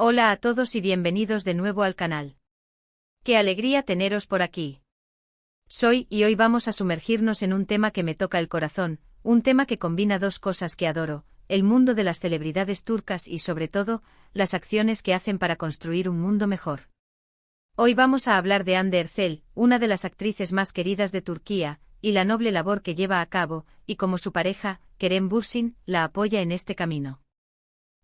Hola a todos y bienvenidos de nuevo al canal. ¡Qué alegría teneros por aquí! Y hoy vamos a sumergirnos en un tema que me toca el corazón, un tema que combina dos cosas que adoro, el mundo de las celebridades turcas y sobre todo, las acciones que hacen para construir un mundo mejor. Hoy vamos a hablar de Hande Erçel, una de las actrices más queridas de Turquía, y la noble labor que lleva a cabo, y como su pareja, Kerem Bürsin, la apoya en este camino.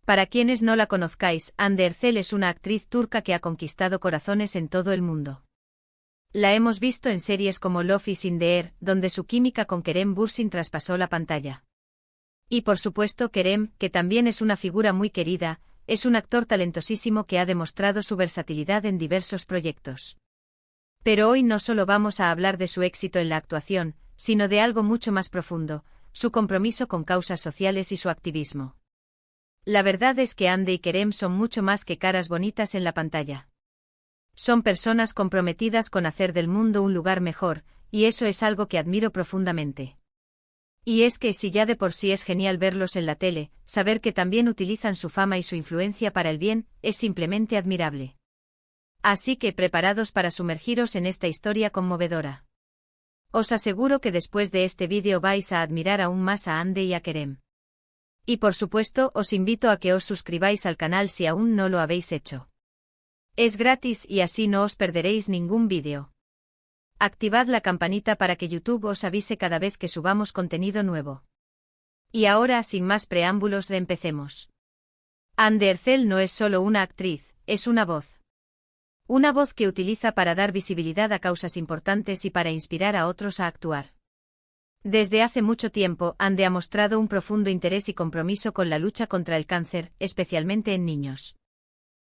Para quienes no la conozcáis, Hande Erçel es una actriz turca que ha conquistado corazones en todo el mundo. La hemos visto en series como Love is in the Air, donde su química con Kerem Bürsin traspasó la pantalla. Y por supuesto Kerem, que también es una figura muy querida, es un actor talentosísimo que ha demostrado su versatilidad en diversos proyectos. Pero hoy no solo vamos a hablar de su éxito en la actuación, sino de algo mucho más profundo, su compromiso con causas sociales y su activismo. La verdad es que Hande y Kerem son mucho más que caras bonitas en la pantalla. Son personas comprometidas con hacer del mundo un lugar mejor, y eso es algo que admiro profundamente. Y es que si ya de por sí es genial verlos en la tele, saber que también utilizan su fama y su influencia para el bien, es simplemente admirable. Así que preparados para sumergiros en esta historia conmovedora. Os aseguro que después de este vídeo vais a admirar aún más a Hande y a Kerem. Y por supuesto os invito a que os suscribáis al canal si aún no lo habéis hecho. Es gratis y así no os perderéis ningún vídeo. Activad la campanita para que YouTube os avise cada vez que subamos contenido nuevo. Y ahora sin más preámbulos empecemos. Hande Erçel no es solo una actriz, es una voz. Una voz que utiliza para dar visibilidad a causas importantes y para inspirar a otros a actuar. Desde hace mucho tiempo, Hande ha mostrado un profundo interés y compromiso con la lucha contra el cáncer, especialmente en niños.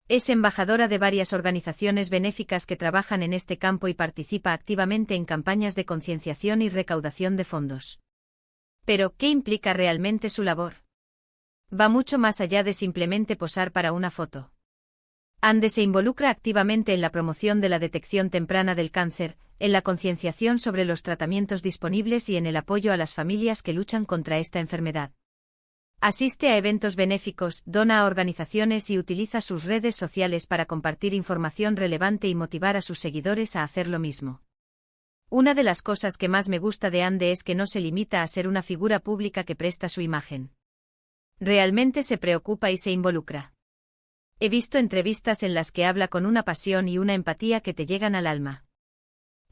Es embajadora de varias organizaciones benéficas que trabajan en este campo y participa activamente en campañas de concienciación y recaudación de fondos. Pero, ¿qué implica realmente su labor? Va mucho más allá de simplemente posar para una foto. Hande se involucra activamente en la promoción de la detección temprana del cáncer, en la concienciación sobre los tratamientos disponibles y en el apoyo a las familias que luchan contra esta enfermedad. Asiste a eventos benéficos, dona a organizaciones y utiliza sus redes sociales para compartir información relevante y motivar a sus seguidores a hacer lo mismo. Una de las cosas que más me gusta de Hande es que no se limita a ser una figura pública que presta su imagen. Realmente se preocupa y se involucra. He visto entrevistas en las que habla con una pasión y una empatía que te llegan al alma.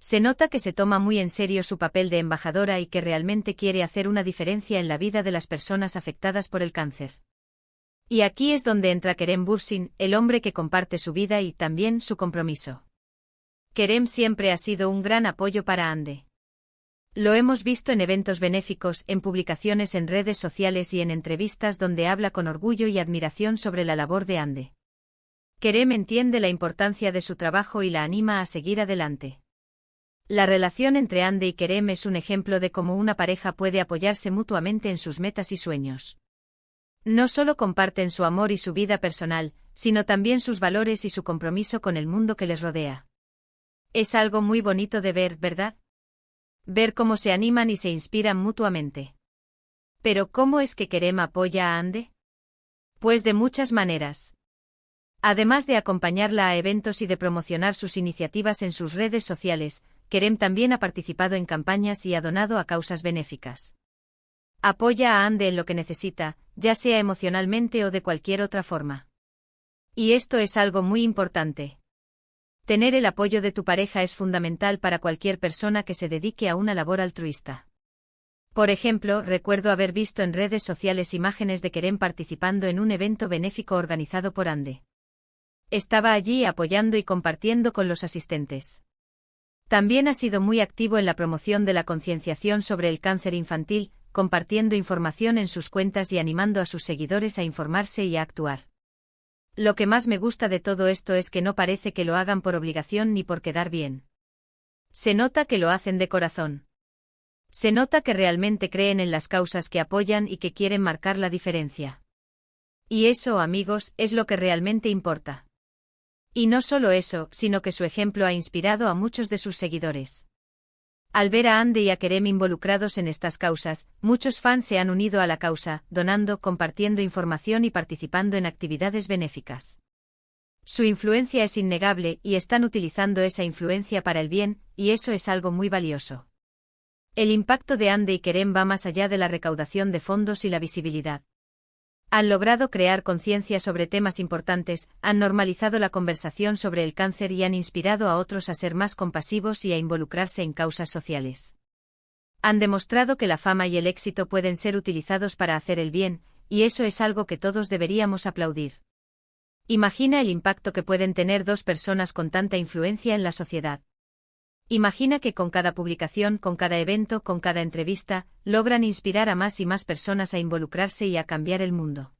Se nota que se toma muy en serio su papel de embajadora y que realmente quiere hacer una diferencia en la vida de las personas afectadas por el cáncer. Y aquí es donde entra Kerem Bürsin, el hombre que comparte su vida y también su compromiso. Kerem siempre ha sido un gran apoyo para Hande. Lo hemos visto en eventos benéficos, en publicaciones en redes sociales y en entrevistas donde habla con orgullo y admiración sobre la labor de Hande. Kerem entiende la importancia de su trabajo y la anima a seguir adelante. La relación entre Hande y Kerem es un ejemplo de cómo una pareja puede apoyarse mutuamente en sus metas y sueños. No solo comparten su amor y su vida personal, sino también sus valores y su compromiso con el mundo que les rodea. Es algo muy bonito de ver, ¿verdad? Ver cómo se animan y se inspiran mutuamente. Pero ¿cómo es que Kerem apoya a Hande? Pues de muchas maneras. Además de acompañarla a eventos y de promocionar sus iniciativas en sus redes sociales, Kerem también ha participado en campañas y ha donado a causas benéficas. Apoya a Hande en lo que necesita, ya sea emocionalmente o de cualquier otra forma. Y esto es algo muy importante. Tener el apoyo de tu pareja es fundamental para cualquier persona que se dedique a una labor altruista. Por ejemplo, recuerdo haber visto en redes sociales imágenes de Kerem participando en un evento benéfico organizado por Hande. Estaba allí apoyando y compartiendo con los asistentes. También ha sido muy activo en la promoción de la concienciación sobre el cáncer infantil, compartiendo información en sus cuentas y animando a sus seguidores a informarse y a actuar. Lo que más me gusta de todo esto es que no parece que lo hagan por obligación ni por quedar bien. Se nota que lo hacen de corazón. Se nota que realmente creen en las causas que apoyan y que quieren marcar la diferencia. Y eso, amigos, es lo que realmente importa. Y no solo eso, sino que su ejemplo ha inspirado a muchos de sus seguidores. Al ver a Hande y a Kerem involucrados en estas causas, muchos fans se han unido a la causa, donando, compartiendo información y participando en actividades benéficas. Su influencia es innegable y están utilizando esa influencia para el bien, y eso es algo muy valioso. El impacto de Ande y Kerem va más allá de la recaudación de fondos y la visibilidad. Han logrado crear conciencia sobre temas importantes, han normalizado la conversación sobre el cáncer y han inspirado a otros a ser más compasivos y a involucrarse en causas sociales. Han demostrado que la fama y el éxito pueden ser utilizados para hacer el bien, y eso es algo que todos deberíamos aplaudir. Imagina el impacto que pueden tener dos personas con tanta influencia en la sociedad. Imagina que con cada publicación, con cada evento, con cada entrevista, logran inspirar a más y más personas a involucrarse y a cambiar el mundo.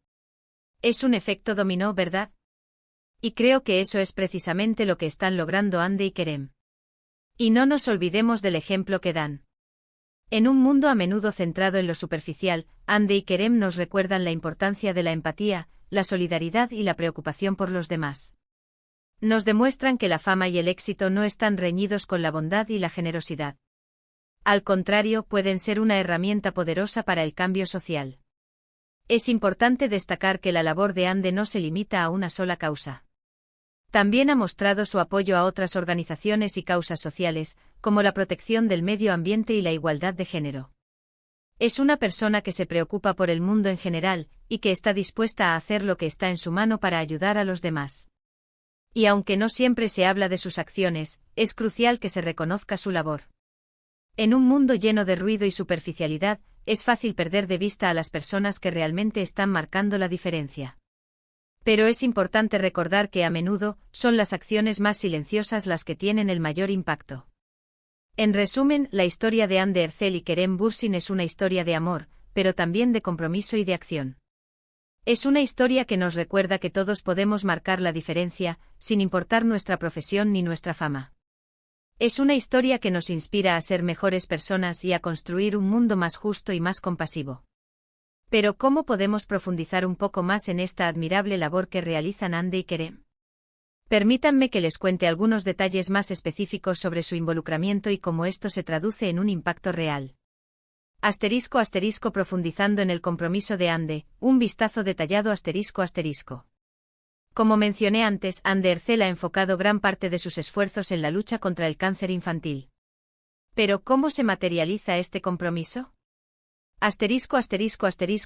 Es un efecto dominó, ¿verdad? Y creo que eso es precisamente lo que están logrando Ande y Kerem. Y no nos olvidemos del ejemplo que dan. En un mundo a menudo centrado en lo superficial, Ande y Kerem nos recuerdan la importancia de la empatía, la solidaridad y la preocupación por los demás. Nos demuestran que la fama y el éxito no están reñidos con la bondad y la generosidad. Al contrario, pueden ser una herramienta poderosa para el cambio social. Es importante destacar que la labor de Ande no se limita a una sola causa. También ha mostrado su apoyo a otras organizaciones y causas sociales, como la protección del medio ambiente y la igualdad de género. Es una persona que se preocupa por el mundo en general, y que está dispuesta a hacer lo que está en su mano para ayudar a los demás. Y aunque no siempre se habla de sus acciones, es crucial que se reconozca su labor. En un mundo lleno de ruido y superficialidad, es fácil perder de vista a las personas que realmente están marcando la diferencia. Pero es importante recordar que a menudo, son las acciones más silenciosas las que tienen el mayor impacto. En resumen, la historia de Ande Ercel y Kerem Bürsin es una historia de amor, pero también de compromiso y de acción. Es una historia que nos recuerda que todos podemos marcar la diferencia, sin importar nuestra profesión ni nuestra fama. Es una historia que nos inspira a ser mejores personas y a construir un mundo más justo y más compasivo. Pero ¿cómo podemos profundizar un poco más en esta admirable labor que realizan Ande y Kerem? Permítanme que les cuente algunos detalles más específicos sobre su involucramiento y cómo esto se traduce en un impacto real. *** Profundizando en el compromiso de Ande, un vistazo detallado ***. Como mencioné antes, Ande Ercel ha enfocado gran parte de sus esfuerzos en la lucha contra el cáncer infantil. ¿Pero cómo se materializa este compromiso?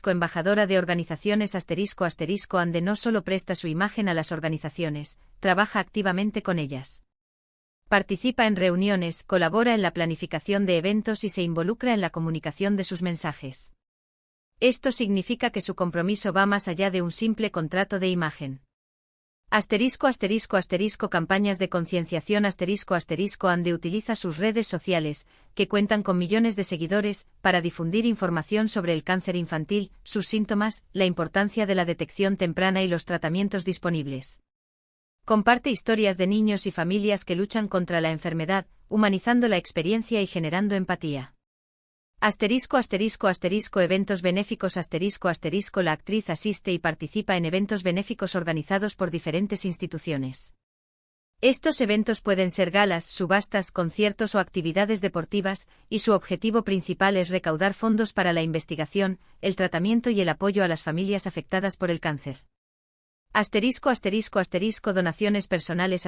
Embajadora de organizaciones Ande no solo presta su imagen a las organizaciones, trabaja activamente con ellas. Participa en reuniones, colabora en la planificación de eventos y se involucra en la comunicación de sus mensajes. Esto significa que su compromiso va más allá de un simple contrato de imagen. Campañas de concienciación Ande utiliza sus redes sociales, que cuentan con millones de seguidores, para difundir información sobre el cáncer infantil, sus síntomas, la importancia de la detección temprana y los tratamientos disponibles. Comparte historias de niños y familias que luchan contra la enfermedad, humanizando la experiencia y generando empatía. Eventos benéficos La actriz asiste y participa en eventos benéficos organizados por diferentes instituciones. Estos eventos pueden ser galas, subastas, conciertos o actividades deportivas, y su objetivo principal es recaudar fondos para la investigación, el tratamiento y el apoyo a las familias afectadas por el cáncer. Donaciones personales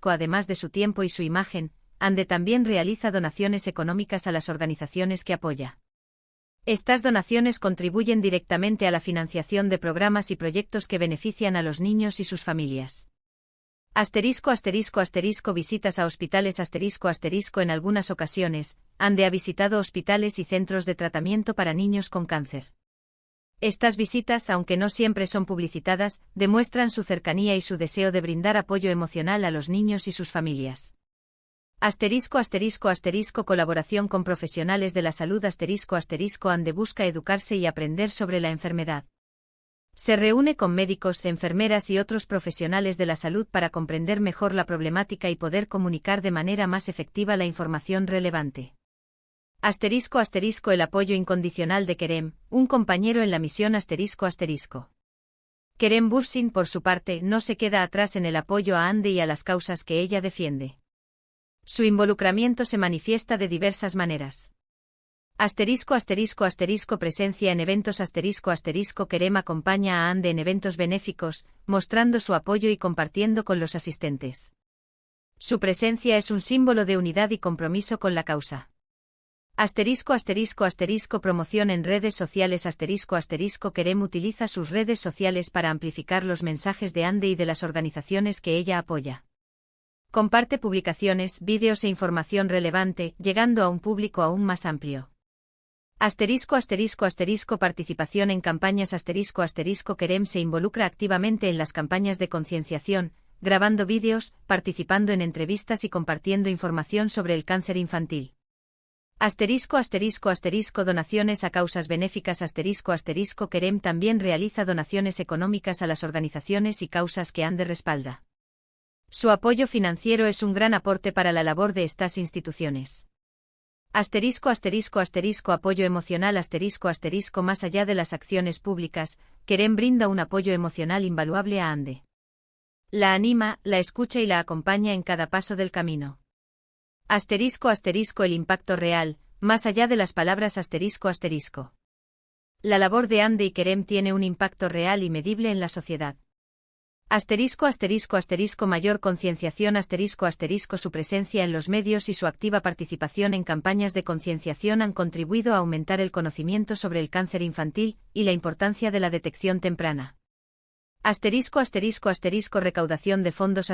Además de su tiempo y su imagen, Ande también realiza donaciones económicas a las organizaciones que apoya. Estas donaciones contribuyen directamente a la financiación de programas y proyectos que benefician a los niños y sus familias. Visitas a hospitales En algunas ocasiones, Ande ha visitado hospitales y centros de tratamiento para niños con cáncer. Estas visitas, aunque no siempre son publicitadas, demuestran su cercanía y su deseo de brindar apoyo emocional a los niños y sus familias. Colaboración con profesionales de la salud Ande busca educarse y aprender sobre la enfermedad. Se reúne con médicos, enfermeras y otros profesionales de la salud para comprender mejor la problemática y poder comunicar de manera más efectiva la información relevante. El apoyo incondicional de Kerem, un compañero en la misión Kerem Bürsin, por su parte, no se queda atrás en el apoyo a Ande y a las causas que ella defiende. Su involucramiento se manifiesta de diversas maneras. Presencia en eventos Querem acompaña a Ande en eventos benéficos, mostrando su apoyo y compartiendo con los asistentes. Su presencia es un símbolo de unidad y compromiso con la causa. Promoción en redes sociales Querem utiliza sus redes sociales para amplificar los mensajes de Ande y de las organizaciones que ella apoya. Comparte publicaciones, vídeos e información relevante, llegando a un público aún más amplio. Participación en campañas Querem se involucra activamente en las campañas de concienciación, grabando vídeos, participando en entrevistas y compartiendo información sobre el cáncer infantil. Donaciones a causas benéficas Querem también realiza donaciones económicas a las organizaciones y causas que Ande respalda. Su apoyo financiero es un gran aporte para la labor de estas instituciones. Apoyo emocional Más allá de las acciones públicas, Querem brinda un apoyo emocional invaluable a Ande. La anima, la escucha y la acompaña en cada paso del camino. El impacto real, más allá de las palabras La labor de Ande y Querem tiene un impacto real y medible en la sociedad. Mayor concienciación Su presencia en los medios y su activa participación en campañas de concienciación han contribuido a aumentar el conocimiento sobre el cáncer infantil y la importancia de la detección temprana. Recaudación de fondos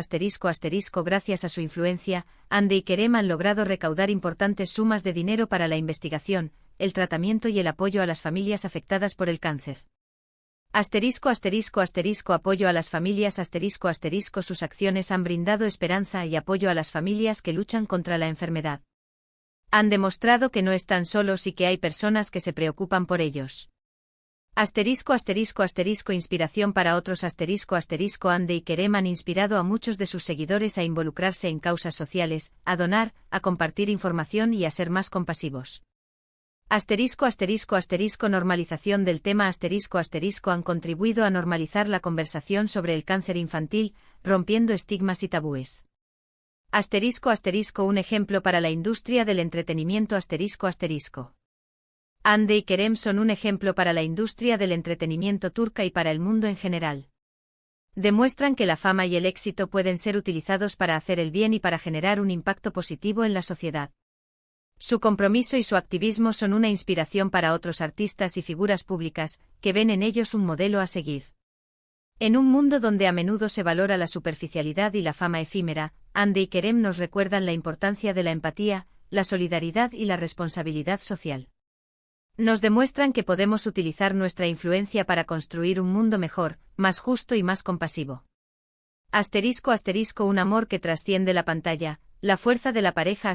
Gracias a su influencia, Ande y Querem han logrado recaudar importantes sumas de dinero para la investigación, el tratamiento y el apoyo a las familias afectadas por el cáncer. Apoyo a las familias Sus acciones han brindado esperanza y apoyo a las familias que luchan contra la enfermedad. Han demostrado que no están solos y que hay personas que se preocupan por ellos. Inspiración para otros Ande y Querem han inspirado a muchos de sus seguidores a involucrarse en causas sociales, a donar, a compartir información y a ser más compasivos. Normalización del tema han contribuido a normalizar la conversación sobre el cáncer infantil, rompiendo estigmas y tabúes. Un ejemplo para la industria del entretenimiento Ande y Querem son un ejemplo para la industria del entretenimiento turca y para el mundo en general. Demuestran que la fama y el éxito pueden ser utilizados para hacer el bien y para generar un impacto positivo en la sociedad. Su compromiso y su activismo son una inspiración para otros artistas y figuras públicas, que ven en ellos un modelo a seguir. En un mundo donde a menudo se valora la superficialidad y la fama efímera, Ande y Querem nos recuerdan la importancia de la empatía, la solidaridad y la responsabilidad social. Nos demuestran que podemos utilizar nuestra influencia para construir un mundo mejor, más justo y más compasivo. Un amor que trasciende la pantalla, la fuerza de la pareja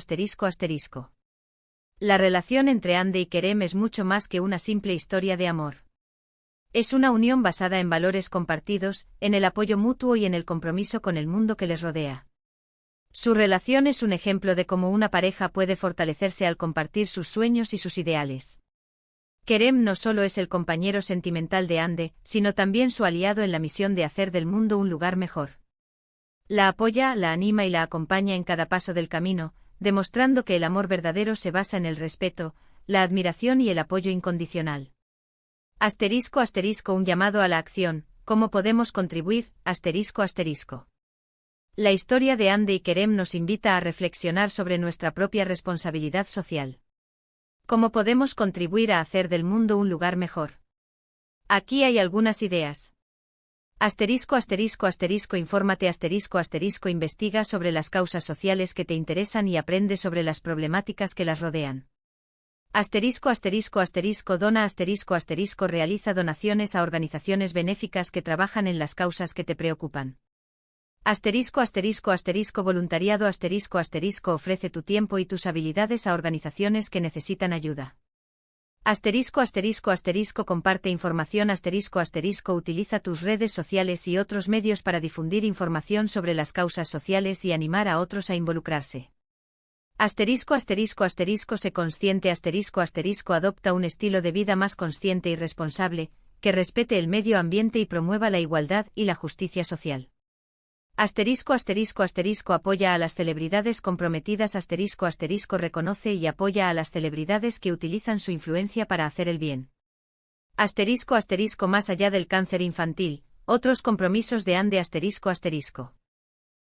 La relación entre Ande y Querem es mucho más que una simple historia de amor. Es una unión basada en valores compartidos, en el apoyo mutuo y en el compromiso con el mundo que les rodea. Su relación es un ejemplo de cómo una pareja puede fortalecerse al compartir sus sueños y sus ideales. Querem no solo es el compañero sentimental de Ande, sino también su aliado en la misión de hacer del mundo un lugar mejor. La apoya, la anima y la acompaña en cada paso del camino, demostrando que el amor verdadero se basa en el respeto, la admiración y el apoyo incondicional. Un llamado a la acción, ¿cómo podemos contribuir? La historia de Ande y Querem nos invita a reflexionar sobre nuestra propia responsabilidad social. ¿Cómo podemos contribuir a hacer del mundo un lugar mejor? Aquí hay algunas ideas. Infórmate investiga sobre las causas sociales que te interesan y aprende sobre las problemáticas que las rodean. Dona realiza donaciones a organizaciones benéficas que trabajan en las causas que te preocupan. Voluntariado ofrece tu tiempo y tus habilidades a organizaciones que necesitan ayuda. Comparte información utiliza tus redes sociales y otros medios para difundir información sobre las causas sociales y animar a otros a involucrarse. Sé consciente adopta un estilo de vida más consciente y responsable, que respete el medio ambiente y promueva la igualdad y la justicia social. Apoya a las celebridades comprometidas. Reconoce y apoya a las celebridades que utilizan su influencia para hacer el bien. Más allá del cáncer infantil, otros compromisos de ANDE.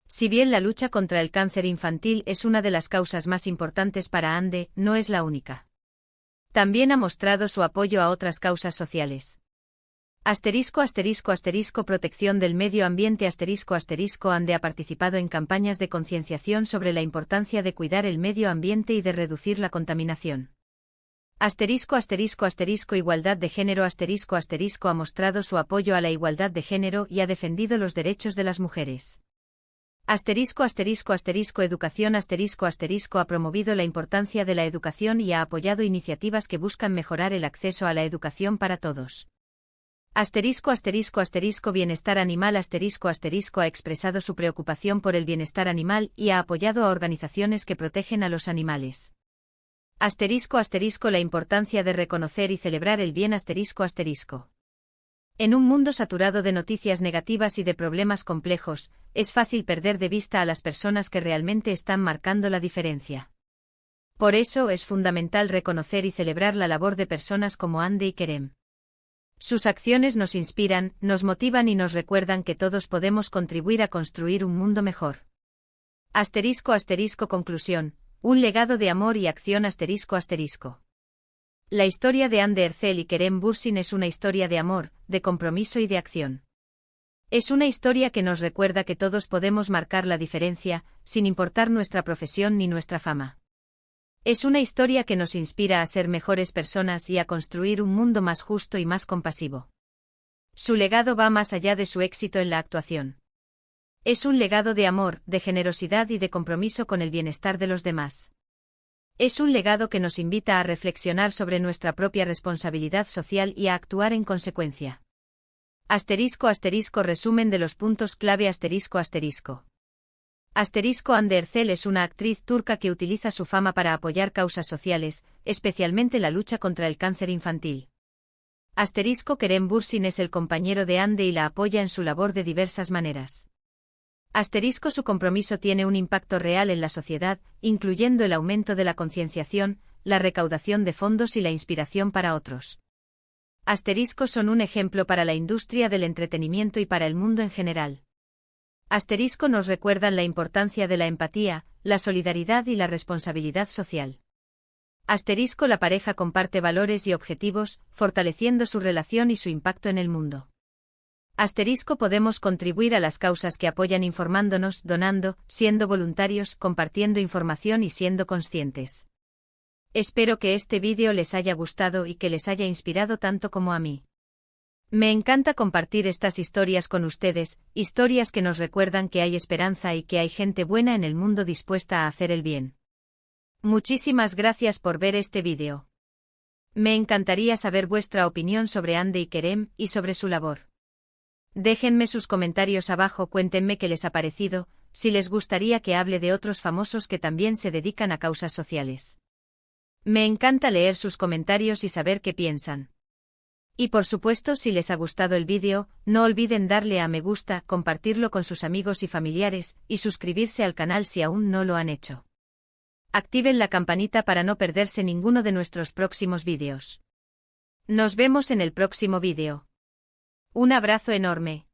Si bien la lucha contra el cáncer infantil es una de las causas más importantes para ANDE, no es la única. También ha mostrado su apoyo a otras causas sociales. Protección del medio ambiente. ANDE ha participado en campañas de concienciación sobre la importancia de cuidar el medio ambiente y de reducir la contaminación. Igualdad de género. Ha mostrado su apoyo a la igualdad de género y ha defendido los derechos de las mujeres. Educación. Ha promovido la importancia de la educación y ha apoyado iniciativas que buscan mejorar el acceso a la educación para todos. Bienestar animal. Ha expresado su preocupación por el bienestar animal y ha apoyado a organizaciones que protegen a los animales. La importancia de reconocer y celebrar el bien. En un mundo saturado de noticias negativas y de problemas complejos, es fácil perder de vista a las personas que realmente están marcando la diferencia. Por eso es fundamental reconocer y celebrar la labor de personas como Ande y Kerem. Sus acciones nos inspiran, nos motivan y nos recuerdan que todos podemos contribuir a construir un mundo mejor. Conclusión. Un legado de amor y acción. La historia de Ande Ercel y Kerem Bürsin es una historia de amor, de compromiso y de acción. Es una historia que nos recuerda que todos podemos marcar la diferencia, sin importar nuestra profesión ni nuestra fama. Es una historia que nos inspira a ser mejores personas y a construir un mundo más justo y más compasivo. Su legado va más allá de su éxito en la actuación. Es un legado de amor, de generosidad y de compromiso con el bienestar de los demás. Es un legado que nos invita a reflexionar sobre nuestra propia responsabilidad social y a actuar en consecuencia. Resumen de los puntos clave. Ande Ercel es una actriz turca que utiliza su fama para apoyar causas sociales, especialmente la lucha contra el cáncer infantil. Kerem Bürsin es el compañero de Ande y la apoya en su labor de diversas maneras. Su compromiso tiene un impacto real en la sociedad, incluyendo el aumento de la concienciación, la recaudación de fondos y la inspiración para otros. Son un ejemplo para la industria del entretenimiento y para el mundo en general. Nos recuerdan la importancia de la empatía, la solidaridad y la responsabilidad social. La pareja comparte valores y objetivos, fortaleciendo su relación y su impacto en el mundo. Podemos contribuir a las causas que apoyan informándonos, donando, siendo voluntarios, compartiendo información y siendo conscientes. Espero que este vídeo les haya gustado y que les haya inspirado tanto como a mí. Me encanta compartir estas historias con ustedes, historias que nos recuerdan que hay esperanza y que hay gente buena en el mundo dispuesta a hacer el bien. Muchísimas gracias por ver este vídeo. Me encantaría saber vuestra opinión sobre Ande y Kerem y sobre su labor. Déjenme sus comentarios abajo, cuéntenme qué les ha parecido, si les gustaría que hable de otros famosos que también se dedican a causas sociales. Me encanta leer sus comentarios y saber qué piensan. Y por supuesto, si les ha gustado el vídeo, no olviden darle a me gusta, compartirlo con sus amigos y familiares, y suscribirse al canal si aún no lo han hecho. Activen la campanita para no perderse ninguno de nuestros próximos vídeos. Nos vemos en el próximo vídeo. Un abrazo enorme.